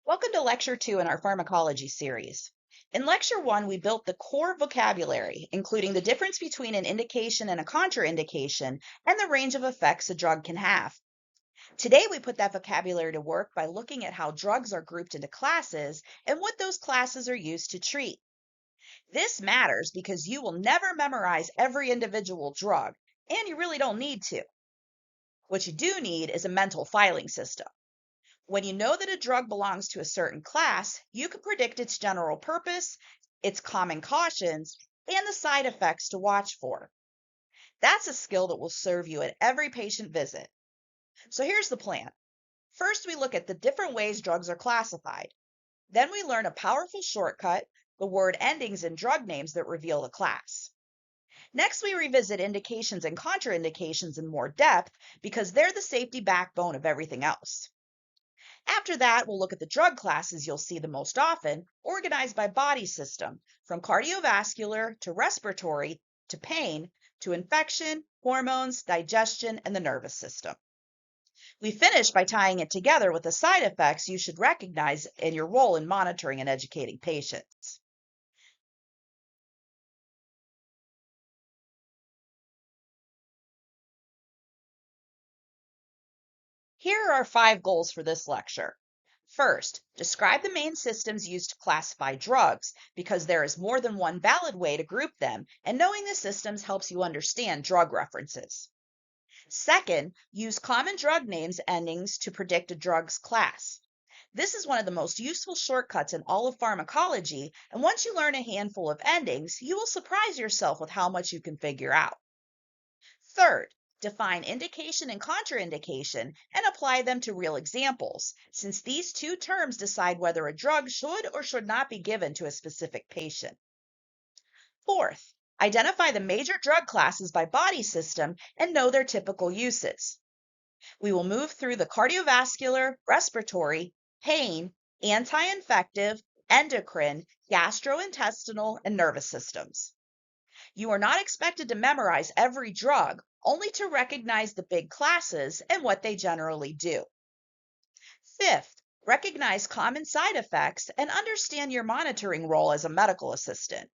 Welcome to Lecture 2 in our pharmacology series. In Lecture 1, we built the core vocabulary, including the difference between an indication and a contraindication, and the range of effects a drug can have. Today, we put that vocabulary to work by looking at how drugs are grouped into classes and what those classes are used to treat. This matters because you will never memorize every individual drug, and you really don't need to. What you do need is a mental filing system. When you know that a drug belongs to a certain class, you can predict its general purpose, its common cautions, and the side effects to watch for. That's a skill that will serve you at every patient visit. So here's the plan. First, we look at the different ways drugs are classified. Then we learn a powerful shortcut, the word endings in drug names that reveal the class. Next, we revisit indications and contraindications in more depth because they're the safety backbone of everything else. After that, we'll look at the drug classes you'll see the most often, organized by body system, from cardiovascular to respiratory to pain to infection, hormones, digestion, and the nervous system. We finish by tying it together with the side effects you should recognize in your role in monitoring and educating patients. Here are our 5 goals for this lecture. First, describe the main systems used to classify drugs because there is more than one valid way to group them, and knowing the systems helps you understand drug references. Second, use common drug names endings to predict a drug's class. This is one of the most useful shortcuts in all of pharmacology, and once you learn a handful of endings, you will surprise yourself with how much you can figure out. Third, define indication and contraindication and apply them to real examples, since these two terms decide whether a drug should or should not be given to a specific patient. Fourth, identify the major drug classes by body system and know their typical uses. We will move through the cardiovascular, respiratory, pain, anti-infective, endocrine, gastrointestinal, and nervous systems. You are not expected to memorize every drug, only to recognize the big classes and what they generally do. Fifth, recognize common side effects and understand your monitoring role as a medical assistant.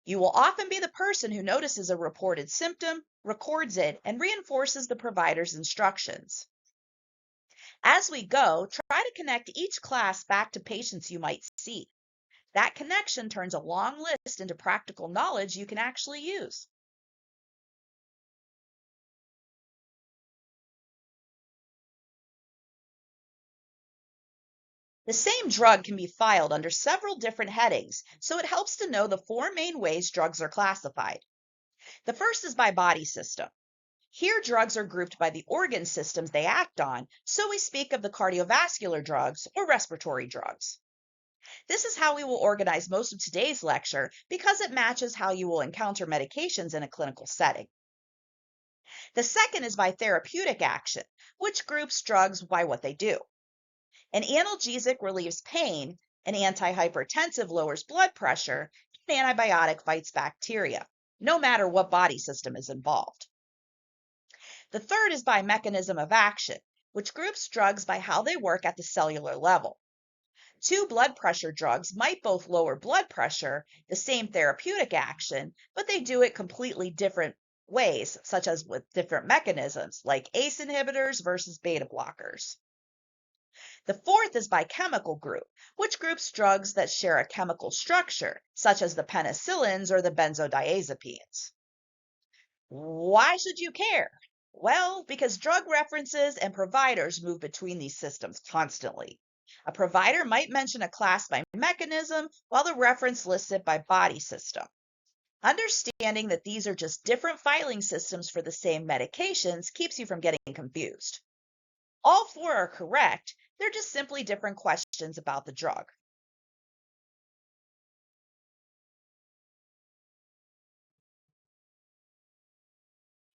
You will often be the person who notices a reported symptom, records it, and reinforces the provider's instructions. As we go, try to connect each class back to patients you might see. That connection turns a long list into practical knowledge you can actually use. The same drug can be filed under several different headings, so it helps to know the 4 main ways drugs are classified. The first is by body system. Here, drugs are grouped by the organ systems they act on, so we speak of the cardiovascular drugs or respiratory drugs. This is how we will organize most of today's lecture because it matches how you will encounter medications in a clinical setting. The second is by therapeutic action, which groups drugs by what they do. An analgesic relieves pain, an antihypertensive lowers blood pressure, an antibiotic fights bacteria, no matter what body system is involved. The third is by mechanism of action, which groups drugs by how they work at the cellular level. 2 blood pressure drugs might both lower blood pressure, the same therapeutic action, but they do it completely different ways, such as with different mechanisms, like ACE inhibitors versus beta blockers. The fourth is by chemical group, which groups drugs that share a chemical structure, such as the penicillins or the benzodiazepines. Why should you care? Well, because drug references and providers move between these systems constantly. A provider might mention a class by mechanism, while the reference lists it by body system. Understanding that these are just different filing systems for the same medications keeps you from getting confused. All 4 are correct, they're just simply different questions about the drug.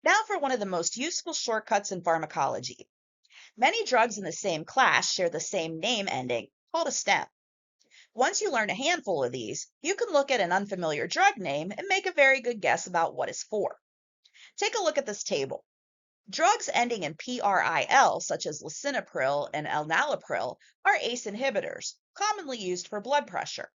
Now for one of the most useful shortcuts in pharmacology. Many drugs in the same class share the same name ending, called a stem. Once you learn a handful of these, you can look at an unfamiliar drug name and make a very good guess about what it's for. Take a look at this table. Drugs ending in PRIL, such as lisinopril and enalapril, are ACE inhibitors, commonly used for blood pressure.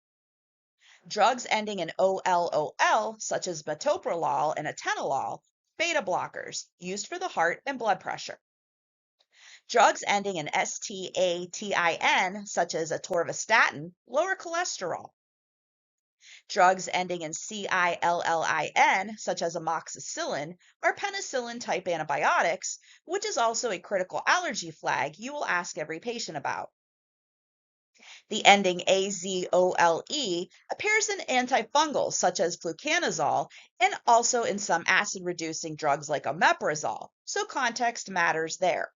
Drugs ending in OLOL, such as metoprolol and atenolol, beta blockers, used for the heart and blood pressure. Drugs ending in STATIN, such as atorvastatin, lower cholesterol. Drugs ending in CILLIN, such as amoxicillin, are penicillin-type antibiotics, which is also a critical allergy flag you will ask every patient about. The ending AZOLE appears in antifungals such as fluconazole and also in some acid-reducing drugs like omeprazole, so context matters there.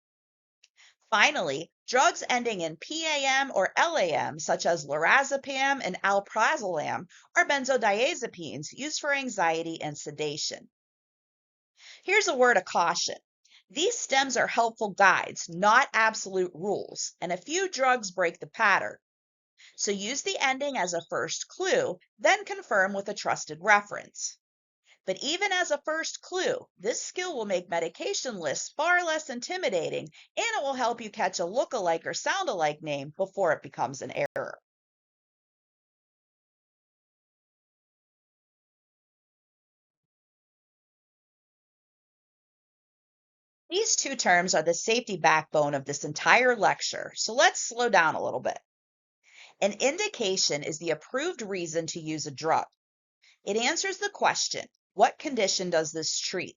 Finally, drugs ending in PAM or LAM, such as lorazepam and alprazolam, are benzodiazepines used for anxiety and sedation. Here's a word of caution. These stems are helpful guides, not absolute rules, and a few drugs break the pattern. So use the ending as a first clue, then confirm with a trusted reference. But even as a first clue, this skill will make medication lists far less intimidating, and it will help you catch a look-alike or sound-alike name before it becomes an error. These two terms are the safety backbone of this entire lecture, so let's slow down a little bit. An indication is the approved reason to use a drug. It answers the question, what condition does this treat?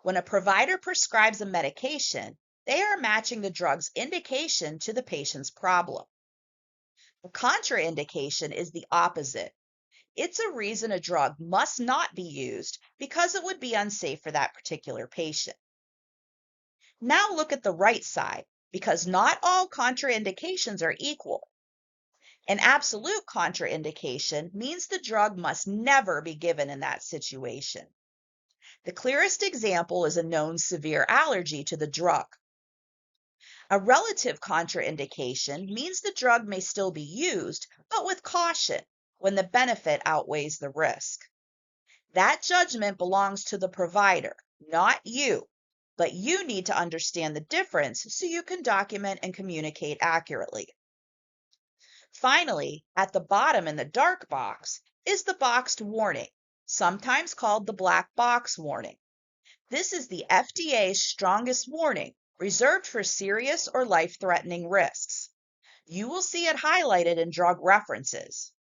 When a provider prescribes a medication, they are matching the drug's indication to the patient's problem. A contraindication is the opposite. It's a reason a drug must not be used because it would be unsafe for that particular patient. Now look at the right side, because not all contraindications are equal. An absolute contraindication means the drug must never be given in that situation. The clearest example is a known severe allergy to the drug. A relative contraindication means the drug may still be used, but with caution when the benefit outweighs the risk. That judgment belongs to the provider, not you, but you need to understand the difference so you can document and communicate accurately. Finally, at the bottom in the dark box is the boxed warning, sometimes called the black box warning. This is the FDA's strongest warning, reserved for serious or life-threatening risks. You will see it highlighted in drug references.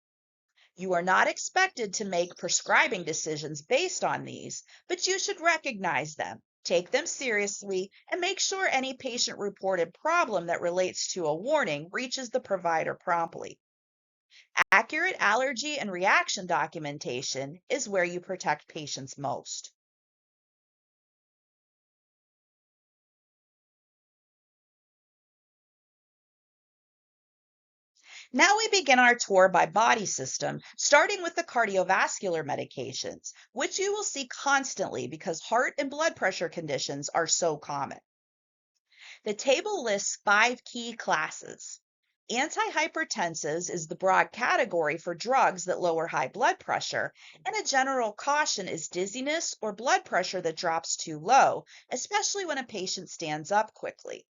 You are not expected to make prescribing decisions based on these, but you should recognize them, take them seriously, and make sure any patient-reported problem that relates to a warning reaches the provider promptly. Accurate allergy and reaction documentation is where you protect patients most. Now we begin our tour by body system, starting with the cardiovascular medications, which you will see constantly because heart and blood pressure conditions are so common. The table lists 5 key classes. Antihypertensives is the broad category for drugs that lower high blood pressure, and a general caution is dizziness or blood pressure that drops too low, especially when a patient stands up quickly.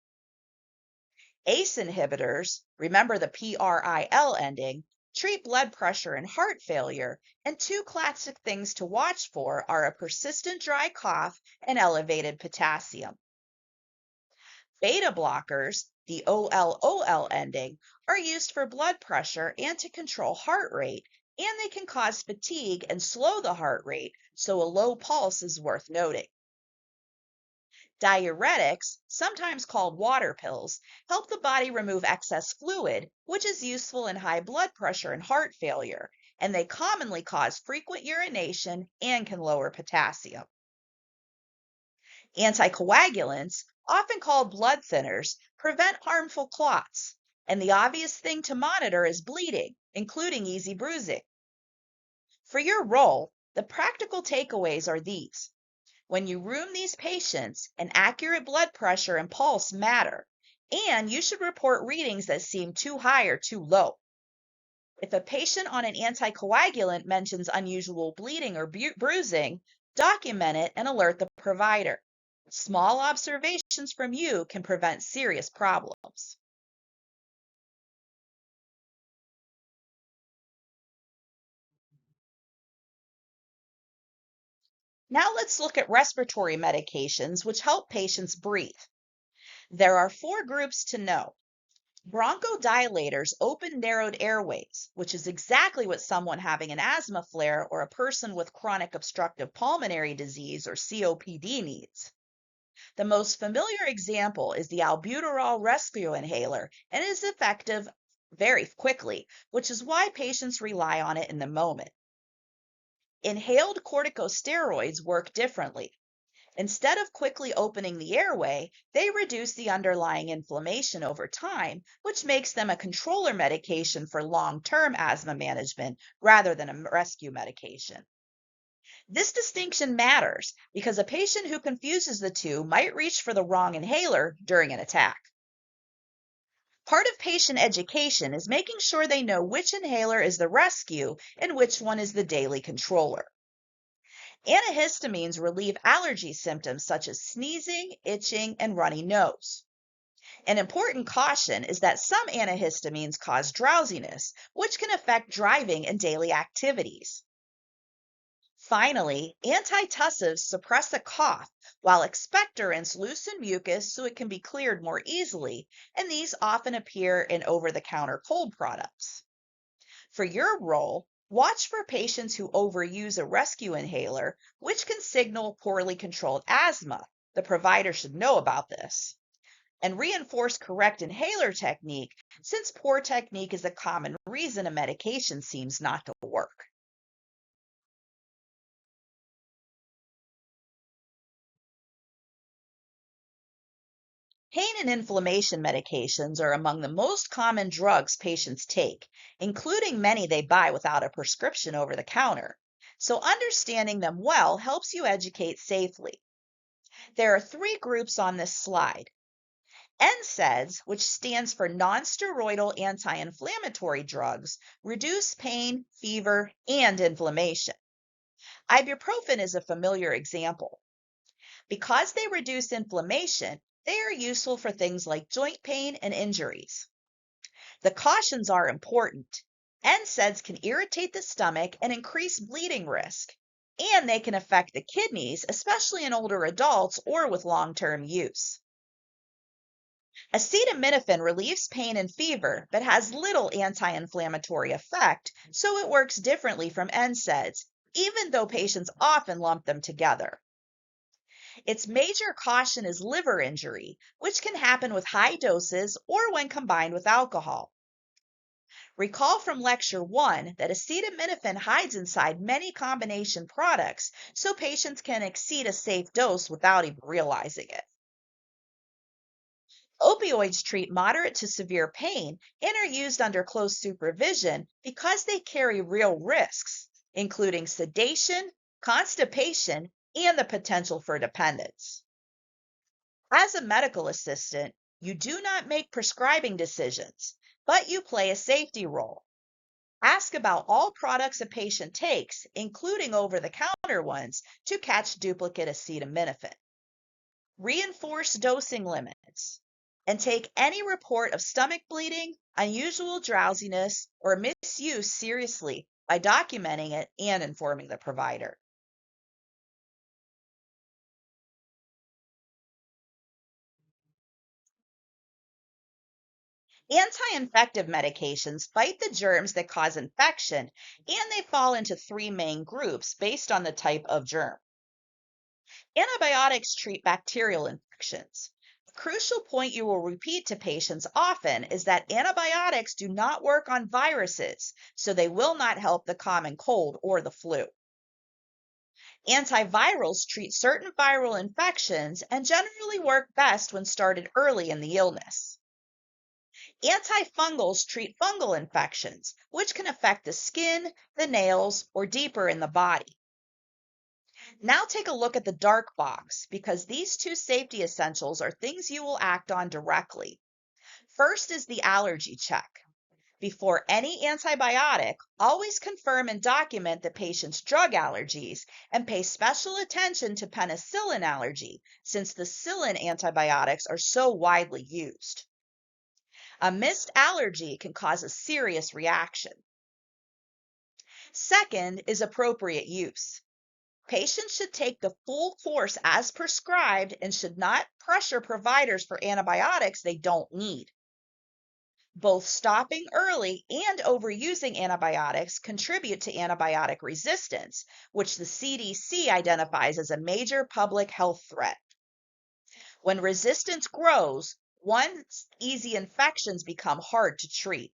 ACE inhibitors, remember the PRIL ending, treat blood pressure and heart failure, and 2 classic things to watch for are a persistent dry cough and elevated potassium. Beta blockers, the OLOL ending, are used for blood pressure and to control heart rate, and they can cause fatigue and slow the heart rate, so a low pulse is worth noting. Diuretics, sometimes called water pills, help the body remove excess fluid, which is useful in high blood pressure and heart failure, and they commonly cause frequent urination and can lower potassium. Anticoagulants, often called blood thinners, prevent harmful clots, and the obvious thing to monitor is bleeding, including easy bruising. For your role, the practical takeaways are these. When you room these patients, an accurate blood pressure and pulse matter, and you should report readings that seem too high or too low. If a patient on an anticoagulant mentions unusual bleeding or bruising, document it and alert the provider. Small observations from you can prevent serious problems. Now let's look at respiratory medications which help patients breathe. There are four groups to know. Bronchodilators open narrowed airways, which is exactly what someone having an asthma flare or a person with chronic obstructive pulmonary disease or COPD needs. The most familiar example is the albuterol rescue inhaler and is effective very quickly, which is why patients rely on it in the moment. Inhaled corticosteroids work differently. Instead of quickly opening the airway, they reduce the underlying inflammation over time, which makes them a controller medication for long term asthma management rather than a rescue medication. This distinction matters because a patient who confuses the two might reach for the wrong inhaler during an attack. Part of patient education is making sure they know which inhaler is the rescue and which one is the daily controller. Antihistamines relieve allergy symptoms such as sneezing, itching, and runny nose. An important caution is that some antihistamines cause drowsiness, which can affect driving and daily activities. Finally, antitussives suppress a cough, while expectorants loosen mucus so it can be cleared more easily, and these often appear in over the counter cold products. For your role, watch for patients who overuse a rescue inhaler, which can signal poorly controlled asthma. The provider should know about this. And reinforce correct inhaler technique, since poor technique is a common reason a medication seems not to work. Pain and inflammation medications are among the most common drugs patients take, including many they buy without a prescription over the counter. So, understanding them well helps you educate safely. There are three groups on this slide. NSAIDs, which stands for nonsteroidal anti-inflammatory drugs, reduce pain, fever, and inflammation. Ibuprofen is a familiar example. Because they reduce inflammation, they are useful for things like joint pain and injuries. The cautions are important. NSAIDs can irritate the stomach and increase bleeding risk, and they can affect the kidneys, especially in older adults or with long-term use. Acetaminophen relieves pain and fever, but has little anti-inflammatory effect, so it works differently from NSAIDs, even though patients often lump them together. Its major caution is liver injury, which can happen with high doses or when combined with alcohol. Recall from lecture 1 that acetaminophen hides inside many combination products, so patients can exceed a safe dose without even realizing it. Opioids treat moderate to severe pain and are used under close supervision because they carry real risks, including sedation, constipation, and the potential for dependence. As a medical assistant, you do not make prescribing decisions, but you play a safety role. Ask about all products a patient takes, including over the counter ones, to catch duplicate acetaminophen. Reinforce dosing limits and take any report of stomach bleeding, unusual drowsiness, or misuse seriously by documenting it and informing the provider. Anti-infective medications fight the germs that cause infection, and they fall into three main groups based on the type of germ. Antibiotics treat bacterial infections. A crucial point you will repeat to patients often is that antibiotics do not work on viruses, so they will not help the common cold or the flu. Antivirals treat certain viral infections and generally work best when started early in the illness. Antifungals treat fungal infections, which can affect the skin, the nails, or deeper in the body. Now take a look at the dark box because these two safety essentials are things you will act on directly. First is the allergy check. Before any antibiotic, always confirm and document the patient's drug allergies and pay special attention to penicillin allergy since the psyllin antibiotics are so widely used. A missed allergy can cause a serious reaction. Second is appropriate use. Patients should take the full course as prescribed and should not pressure providers for antibiotics they don't need. Both stopping early and overusing antibiotics contribute to antibiotic resistance, which the CDC identifies as a major public health threat. When resistance grows, once easy infections become hard to treat.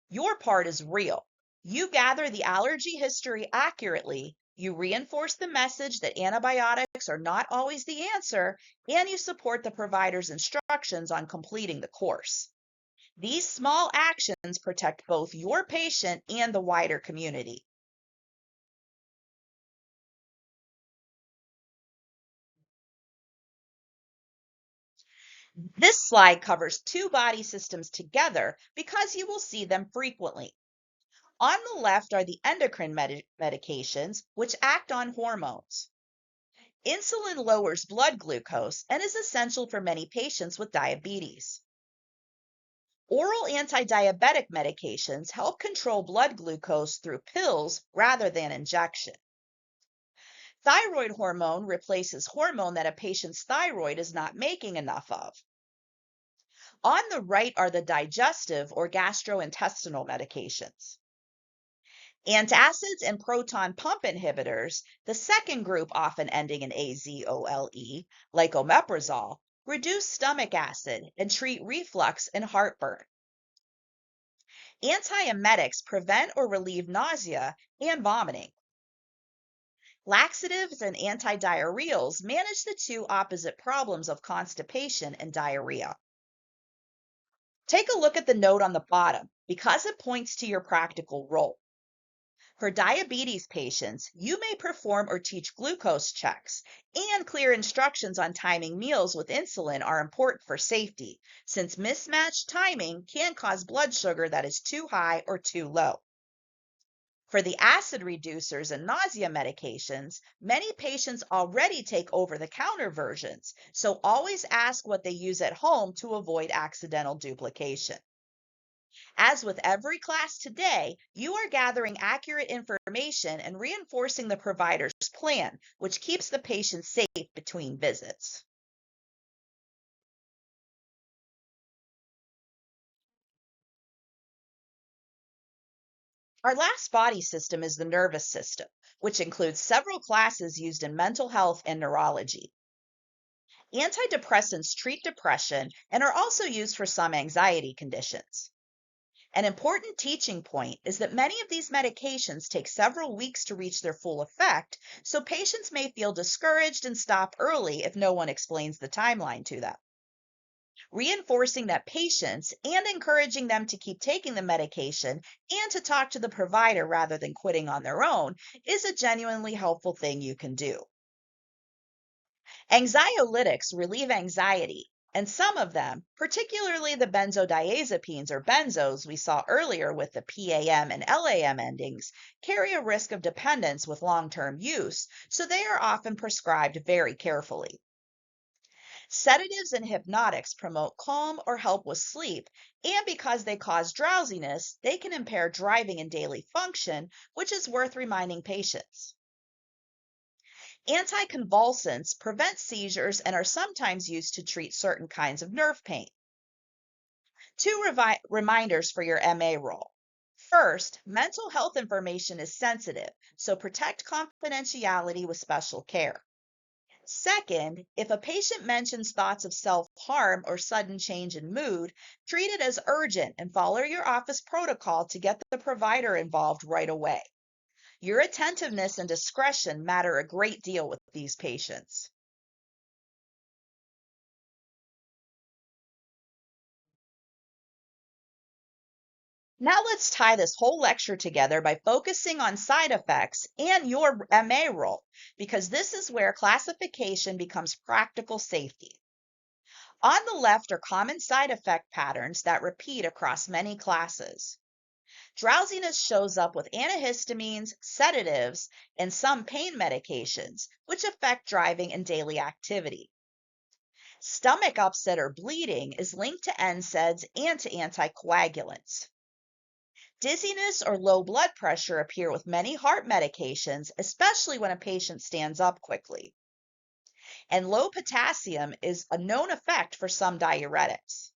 Your part is real. You gather the allergy history accurately, you reinforce the message that antibiotics are not always the answer, and you support the provider's instructions on completing the course. These small actions protect both your patient and the wider community. This slide covers two body systems together because you will see them frequently. On the left are the endocrine medications, which act on hormones. Insulin lowers blood glucose and is essential for many patients with diabetes. Oral anti-diabetic medications help control blood glucose through pills rather than injection. Thyroid hormone replaces hormone that a patient's thyroid is not making enough of. On the right are the digestive or gastrointestinal medications. Antacids and proton pump inhibitors, the second group often ending in azole, like omeprazole, reduce stomach acid and treat reflux and heartburn. Antiemetics prevent or relieve nausea and vomiting. Laxatives and antidiarrheals manage the two opposite problems of constipation and diarrhea. Take a look at the note on the bottom because it points to your practical role. For diabetes patients, you may perform or teach glucose checks, and clear instructions on timing meals with insulin are important for safety, since mismatched timing can cause blood sugar that is too high or too low. For the acid reducers and nausea medications, many patients already take over-the-counter versions, so always ask what they use at home to avoid accidental duplication. As with every class today, you are gathering accurate information and reinforcing the provider's plan, which keeps the patient safe between visits. Our last body system is the nervous system, which includes several classes used in mental health and neurology. Antidepressants treat depression and are also used for some anxiety conditions. An important teaching point is that many of these medications take several weeks to reach their full effect, so patients may feel discouraged and stop early if no one explains the timeline to them. Reinforcing that patience and encouraging them to keep taking the medication and to talk to the provider rather than quitting on their own is a genuinely helpful thing you can do. Anxiolytics relieve anxiety, and some of them, particularly the benzodiazepines or benzos we saw earlier with the PAM and LAM endings, carry a risk of dependence with long-term use, so they are often prescribed very carefully. Sedatives and hypnotics promote calm or help with sleep, and because they cause drowsiness, they can impair driving and daily function, which is worth reminding patients. Anticonvulsants prevent seizures and are sometimes used to treat certain kinds of nerve pain. Two reminders for your MA role. First, mental health information is sensitive, so protect confidentiality with special care. Second, if a patient mentions thoughts of self-harm or sudden change in mood, treat it as urgent and follow your office protocol to get the provider involved right away. Your attentiveness and discretion matter a great deal with these patients. Now let's tie this whole lecture together by focusing on side effects and your MA role, because this is where classification becomes practical safety. On the left are common side effect patterns that repeat across many classes. Drowsiness shows up with antihistamines, sedatives, and some pain medications, which affect driving and daily activity. Stomach upset or bleeding is linked to NSAIDs and to anticoagulants. Dizziness or low blood pressure appear with many heart medications, especially when a patient stands up quickly. And low potassium is a known effect for some diuretics.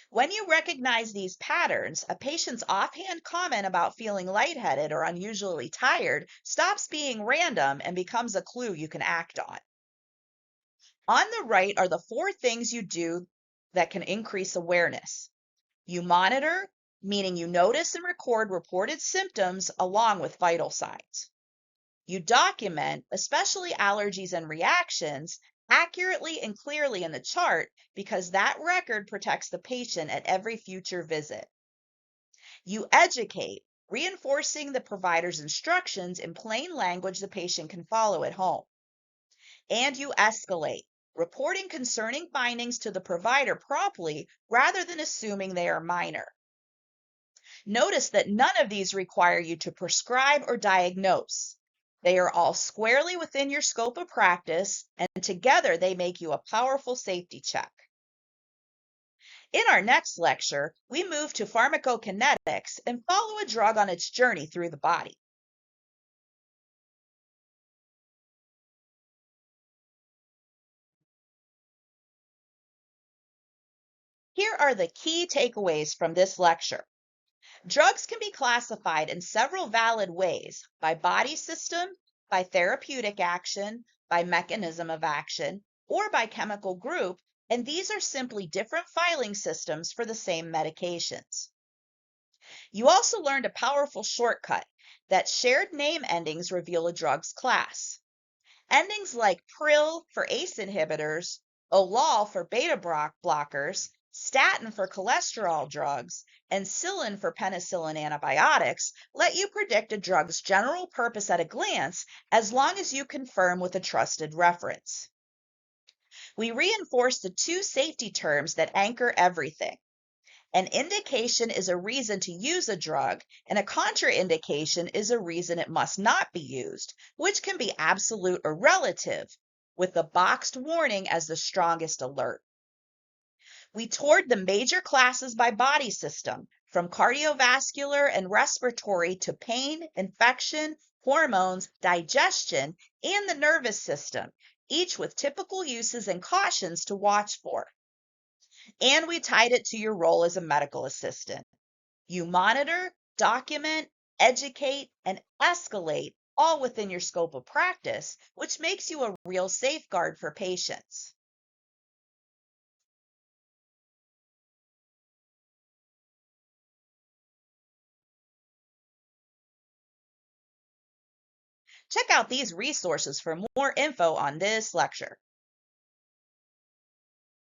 When you recognize these patterns, a patient's offhand comment about feeling lightheaded or unusually tired stops being random and becomes a clue you can act on. On the right are the 4 things you do that can increase awareness. You monitor, meaning you notice and record reported symptoms along with vital signs. You document, especially allergies and reactions, accurately and clearly in the chart because that record protects the patient at every future visit. You educate, reinforcing the provider's instructions in plain language the patient can follow at home. And you escalate, reporting concerning findings to the provider promptly rather than assuming they are minor. Notice that none of these require you to prescribe or diagnose. They are all squarely within your scope of practice, and together they make you a powerful safety check. In our next lecture, we move to pharmacokinetics and follow a drug on its journey through the body. Here are the key takeaways from this lecture. Drugs can be classified in several valid ways: by body system, by therapeutic action, by mechanism of action, or by chemical group, and these are simply different filing systems for the same medications. You also learned a powerful shortcut that shared name endings reveal a drug's class. Endings like pril for ACE inhibitors, olol for beta blockers, statin for cholesterol drugs, and psilin for penicillin antibiotics let you predict a drug's general purpose at a glance as long as you confirm with a trusted reference. We reinforce the 2 safety terms that anchor everything. An indication is a reason to use a drug, and a contraindication is a reason it must not be used, which can be absolute or relative, with the boxed warning as the strongest alert. We toured the major classes by body system, from cardiovascular and respiratory to pain, infection, hormones, digestion, and the nervous system, each with typical uses and cautions to watch for. And we tied it to your role as a medical assistant. You monitor, document, educate, and escalate all within your scope of practice, which makes you a real safeguard for patients. Check out these resources for more info on this lecture.